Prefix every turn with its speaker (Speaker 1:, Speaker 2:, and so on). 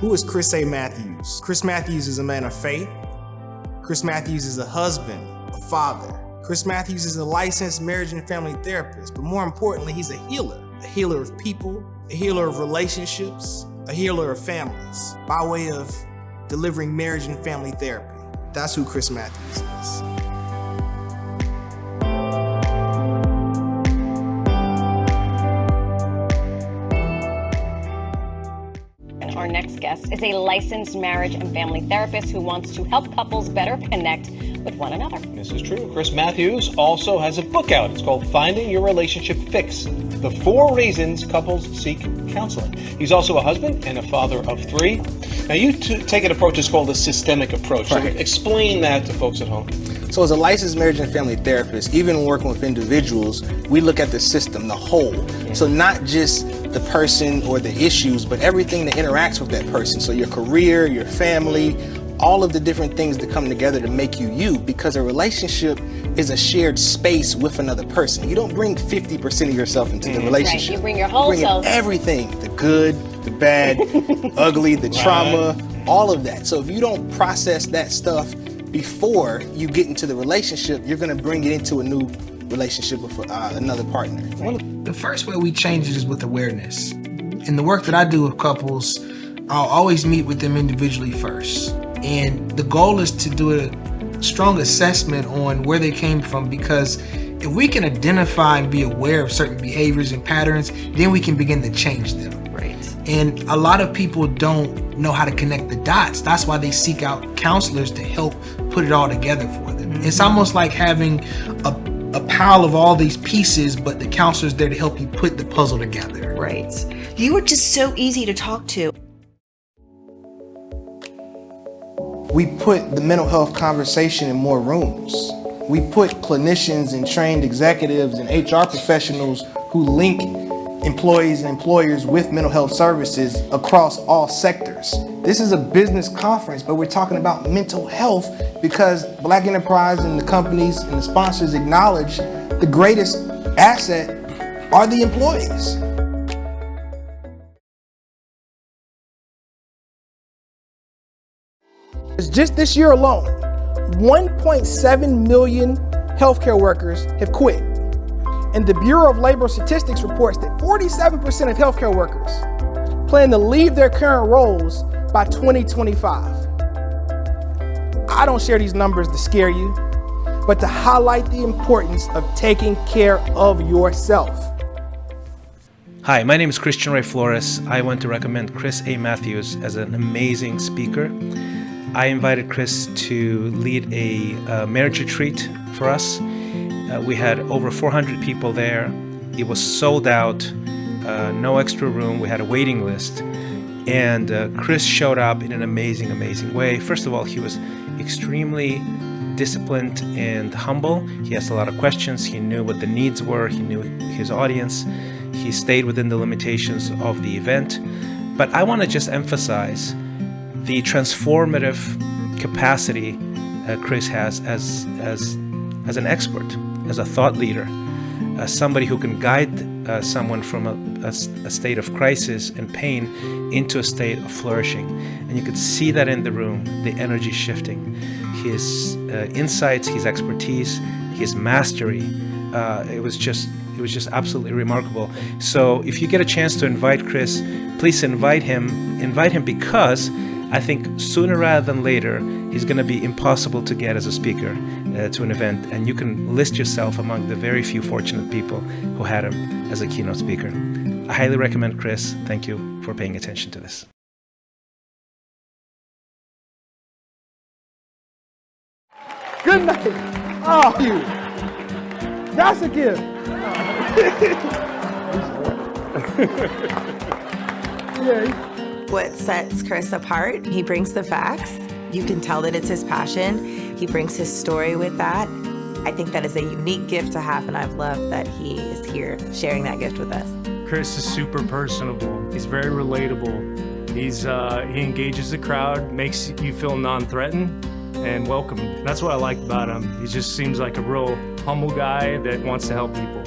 Speaker 1: Who is Chris A. Matthews? Chris Matthews is a man of faith. Chris Matthews is a husband, a father. Chris Matthews is a licensed marriage and family therapist, but more importantly, he's a healer of people, a healer of relationships, a healer of families, by way of delivering marriage and family therapy. That's who Chris Matthews is.
Speaker 2: Our next guest is a licensed marriage and family therapist who wants to help couples better connect with one another.
Speaker 3: This is true. Chris Matthews also has a book out. It's called Finding Your Relationship Fix: The 4 Reasons Couples Seek Counseling. He's also a husband and a father of 3. Now, you take an approach that's called a systemic approach.
Speaker 1: Right.
Speaker 3: So explain that to folks at home.
Speaker 1: So as a licensed marriage and family therapist, even working with individuals, we look at the system, the whole. So not just the person or the issues, but everything that interacts with that person. So your career, your family, all of the different things that come together to make you you, because a relationship is a shared space with another person. You don't bring 50% of yourself into the relationship.
Speaker 2: Right. You bring your whole self.
Speaker 1: Everything, the good, the bad, ugly, the trauma, all of that. So if you don't process that stuff before you get into the relationship, you're going to bring it into a new relationship with another partner.
Speaker 4: The first way we change it is with awareness. In the work that I do with couples, I'll always meet with them individually first. And the goal is to do a strong assessment on where they came from, because if we can identify and be aware of certain behaviors and patterns, then we can begin to change them.
Speaker 5: Right.
Speaker 4: And a lot of people don't know how to connect the dots. That's why they seek out counselors to help put it all together for them. It's almost like having a pile of all these pieces, but the counselor's there to help you put the puzzle together.
Speaker 5: Right. You were just so easy to talk to.
Speaker 1: We put the mental health conversation in more rooms. We put clinicians and trained executives and HR professionals who link employees and employers with mental health services across all sectors. This is a business conference, but we're talking about mental health because Black Enterprise and the companies and the sponsors acknowledge the greatest asset are the employees. Just this year alone, 1.7 million healthcare workers have quit. And the Bureau of Labor Statistics reports that 47% of healthcare workers plan to leave their current roles by 2025. I don't share these numbers to scare you, but to highlight the importance of taking care of yourself.
Speaker 6: Hi, my name is Christian Ray Flores. I want to recommend Chris A. Matthews as an amazing speaker. I invited Chris to lead a marriage retreat for us. We had over 400 people there. It was sold out, no extra room. We had a waiting list. And Chris showed up in an amazing, amazing way. First of all, he was extremely disciplined and humble. He asked a lot of questions. He knew what the needs were. He knew his audience. He stayed within the limitations of the event. But I want to just emphasize the transformative capacity Chris has as an expert, as a thought leader, as somebody who can guide someone from a state of crisis and pain into a state of flourishing. And you could see that in the room, the energy shifting. His insights, his expertise, his mastery, it was just absolutely remarkable. So if you get a chance to invite Chris, please invite him because I think sooner rather than later, he's going to be impossible to get as a speaker to an event, and you can list yourself among the very few fortunate people who had him as a keynote speaker. I highly recommend Chris. Thank you for paying attention to this.
Speaker 1: Good night. Oh, you. That's a gift. Yeah.
Speaker 7: What sets Chris apart, he brings the facts. You can tell that it's his passion. He brings his story with that. I think that is a unique gift to have, and I've loved that he is here sharing that gift with us.
Speaker 8: Chris is super personable. He's very relatable. He engages the crowd, makes you feel non-threatened and welcome. That's what I like about him. He just seems like a real humble guy that wants to help people.